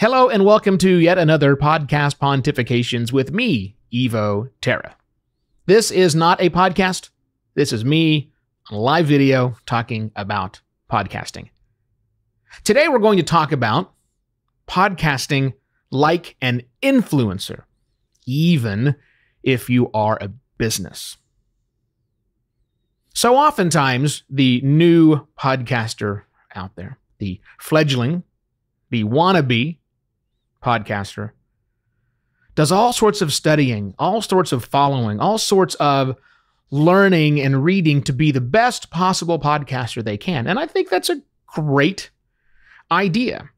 Hello and welcome to yet another podcast Pontifications with me, Evo Terra. This is not a podcast. This is me on a live video talking about podcasting. Today we're going to talk about podcasting like an influencer, even if you are a business. So oftentimes the new podcaster out there, the fledgling, the wannabe podcaster, does all sorts of studying, all sorts of following, all sorts of learning and reading to be the best possible podcaster they can. And I think that's a great idea.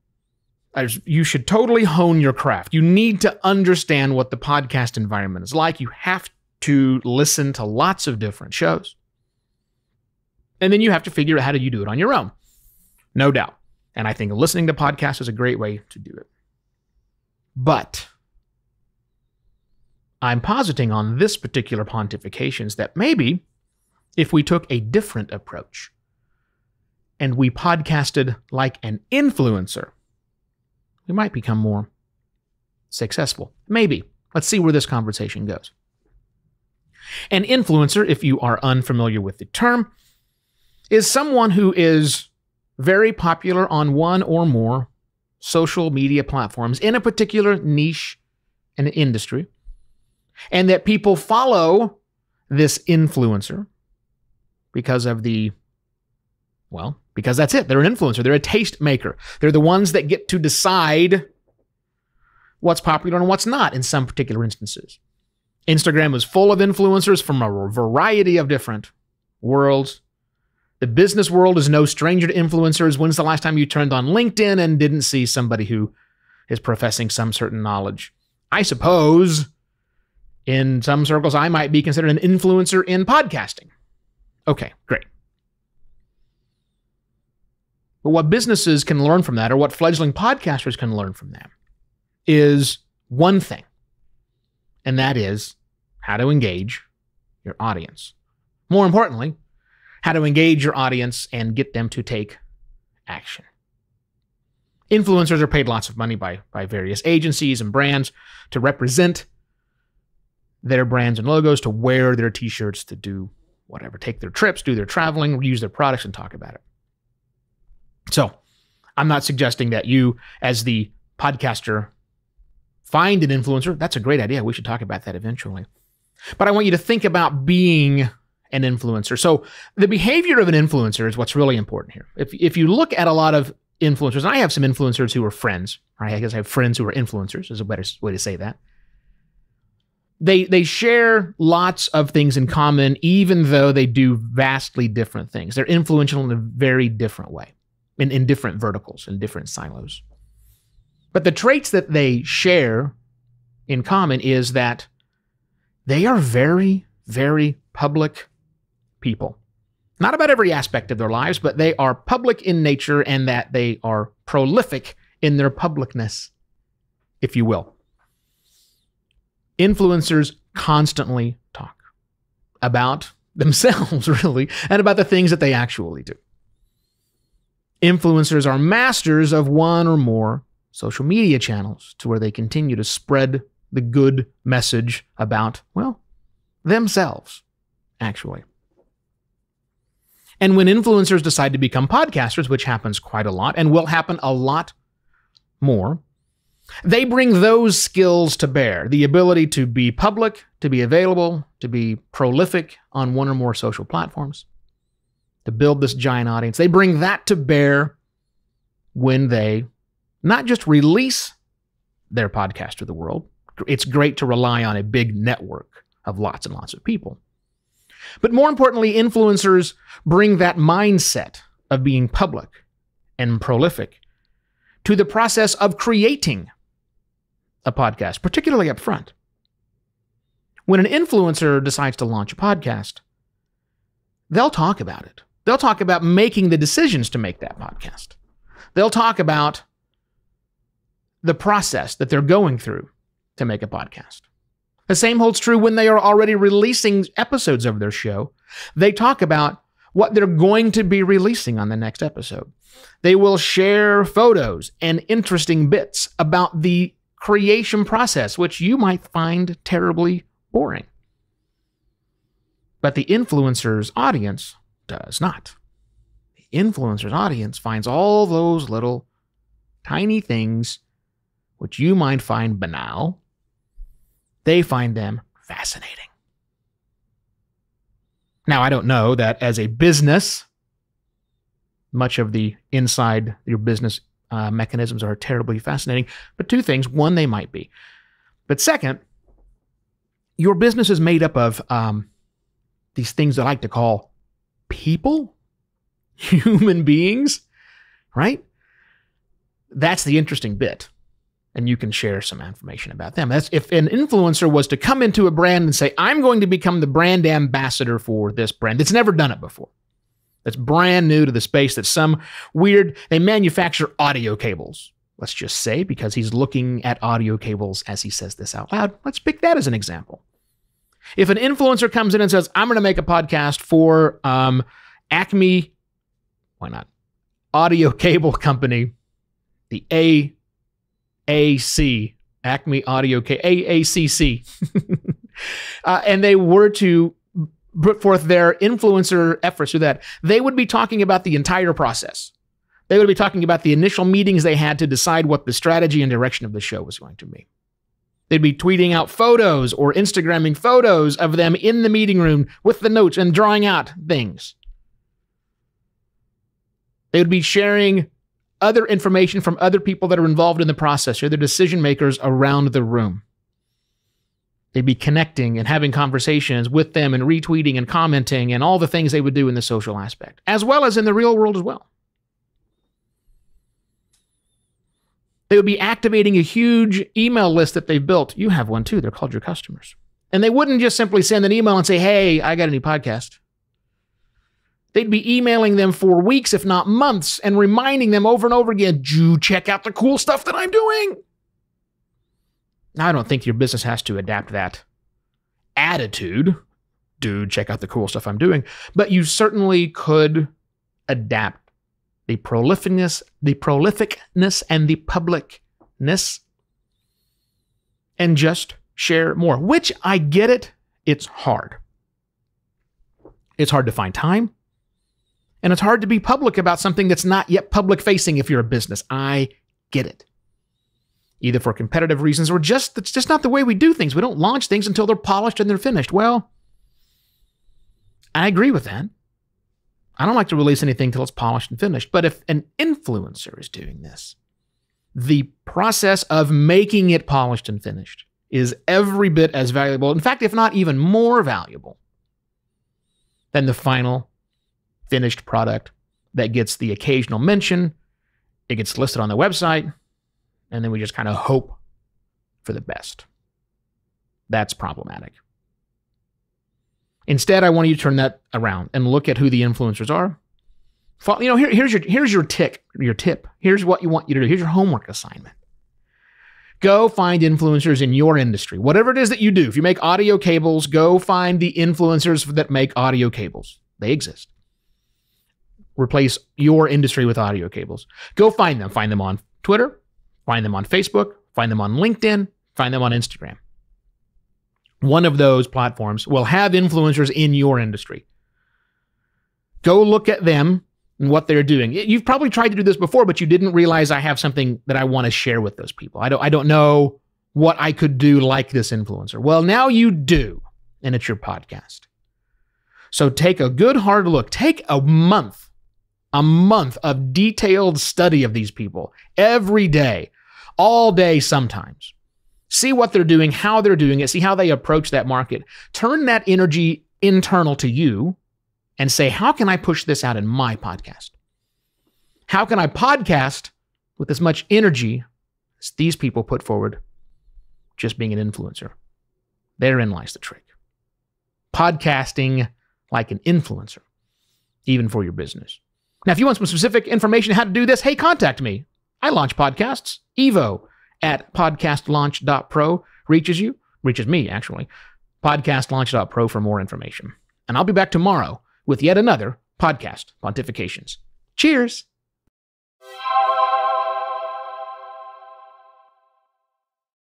You should totally hone your craft. You need to understand what the podcast environment is like. You have to listen to lots of different shows. And then you have to figure out how do you do it on your own. No doubt. And I think listening to podcasts is a great way to do it. But I'm positing on this particular pontifications that maybe if we took a different approach and we podcasted like an influencer, we might become more successful. Maybe. Let's see where this conversation goes. An influencer, if you are unfamiliar with the term, is someone who is very popular on one or more social media platforms in a particular niche and industry, and that people follow this influencer because of because that's it. They're an influencer. They're a tastemaker. They're the ones that get to decide what's popular and what's not in some particular instances. Instagram is full of influencers from a variety of different worlds. The business world is no stranger to influencers. When's the last time you turned on LinkedIn and didn't see somebody who is professing some certain knowledge? I suppose in some circles I might be considered an influencer in podcasting. Okay, great. But what businesses can learn from that, or what fledgling podcasters can learn from that, is one thing, and that is how to engage your audience. More importantly, how to engage your audience and get them to take action. Influencers are paid lots of money by various agencies and brands to represent their brands and logos, to wear their t-shirts, to do whatever, take their trips, do their traveling, use their products, and talk about it. So I'm not suggesting that you, as the podcaster, find an influencer. That's a great idea. We should talk about that eventually. But I want you to think about being an influencer. So the behavior of an influencer is what's really important here. If you look at a lot of influencers, and I have some influencers who are friends, right? I guess I have friends who are influencers, is a better way to say that. They share lots of things in common, even though they do vastly different things. They're influential in a very different way, in different verticals, in different silos. But the traits that they share in common is that they are very, very public people. Not about every aspect of their lives, but they are public in nature, and that they are prolific in their publicness, if you will. Influencers constantly talk about themselves, really, and about the things that they actually do. Influencers are masters of one or more social media channels to where they continue to spread the good message about, themselves, actually. And when influencers decide to become podcasters, which happens quite a lot and will happen a lot more, they bring those skills to bear, the ability to be public, to be available, to be prolific on one or more social platforms, to build this giant audience. They bring that to bear when they not just release their podcast to the world. It's great to rely on a big network of lots and lots of people. But more importantly, influencers bring that mindset of being public and prolific to the process of creating a podcast, particularly up front. When an influencer decides to launch a podcast, they'll talk about it. They'll talk about making the decisions to make that podcast. They'll talk about the process that they're going through to make a podcast. The same holds true when they are already releasing episodes of their show. They talk about what they're going to be releasing on the next episode. They will share photos and interesting bits about the creation process, which you might find terribly boring. But the influencer's audience does not. The influencer's audience finds all those little tiny things which you might find banal. They find them fascinating. Now, I don't know that as a business, much of the inside your business mechanisms are terribly fascinating, but two things. One, they might be. But second, your business is made up of these things that I like to call people, human beings, right? That's the interesting bit. And you can share some information about them. That's if an influencer was to come into a brand and say, I'm going to become the brand ambassador for this brand. It's never done it before. That's brand new to the space. That's some weird, they manufacture audio cables. Let's just say, because he's looking at audio cables as he says this out loud. Let's pick that as an example. If an influencer comes in and says, I'm going to make a podcast for Acme, why not? Audio cable company, the AAC, Acme Audio AACC, and they were to put forth their influencer efforts through that, they would be talking about the entire process. They would be talking about the initial meetings they had to decide what the strategy and direction of the show was going to be. They'd be tweeting out photos or Instagramming photos of them in the meeting room with the notes and drawing out things. They would be sharing other information from other people that are involved in the process, or the decision makers around the room. They'd be connecting and having conversations with them and retweeting and commenting and all the things they would do in the social aspect, as well as in the real world as well. They would be activating a huge email list that they've built. You have one too. They're called your customers. And they wouldn't just simply send an email and say, hey, I got a new podcast. They'd be emailing them for weeks, if not months, and reminding them over and over again, do check out the cool stuff that I'm doing. Now, I don't think your business has to adapt that attitude. Dude, check out the cool stuff I'm doing. But you certainly could adapt the prolificness and the publicness and just share more, which I get it. It's hard. It's hard to find time. And it's hard to be public about something that's not yet public facing if you're a business. I get it. Either for competitive reasons or just, it's just not the way we do things. We don't launch things until they're polished and they're finished. Well, I agree with that. I don't like to release anything until it's polished and finished. But if an influencer is doing this, the process of making it polished and finished is every bit as valuable, in fact, if not even more valuable, than the final finished product that gets the occasional mention, it gets listed on the website, and then we just kind of hope for the best. That's problematic. Instead, I want you to turn that around and look at who the influencers are. Here's your tip. Here's what you want you to do. Here's your homework assignment. Go find influencers in your industry. Whatever it is that you do. If you make audio cables, go find the influencers that make audio cables. They exist. Replace your industry with audio cables. Go find them. Find them on Twitter. Find them on Facebook. Find them on LinkedIn. Find them on Instagram. One of those platforms will have influencers in your industry. Go look at them and what they're doing. You've probably tried to do this before, but you didn't realize I have something that I want to share with those people. I don't know what I could do like this influencer. Well, now you do, and it's your podcast. So take a good hard look. Take a month of detailed study of these people every day, all day sometimes. See what they're doing, how they're doing it, see how they approach that market. Turn that energy internal to you and say, how can I push this out in my podcast? How can I podcast with as much energy as these people put forward just being an influencer? Therein lies the trick. Podcasting like an influencer, even for your business. Now, if you want some specific information on how to do this, hey, contact me. I launch podcasts. Evo@podcastlaunch.pro reaches me, actually. Podcastlaunch.pro for more information. And I'll be back tomorrow with yet another podcast, Pontifications. Cheers.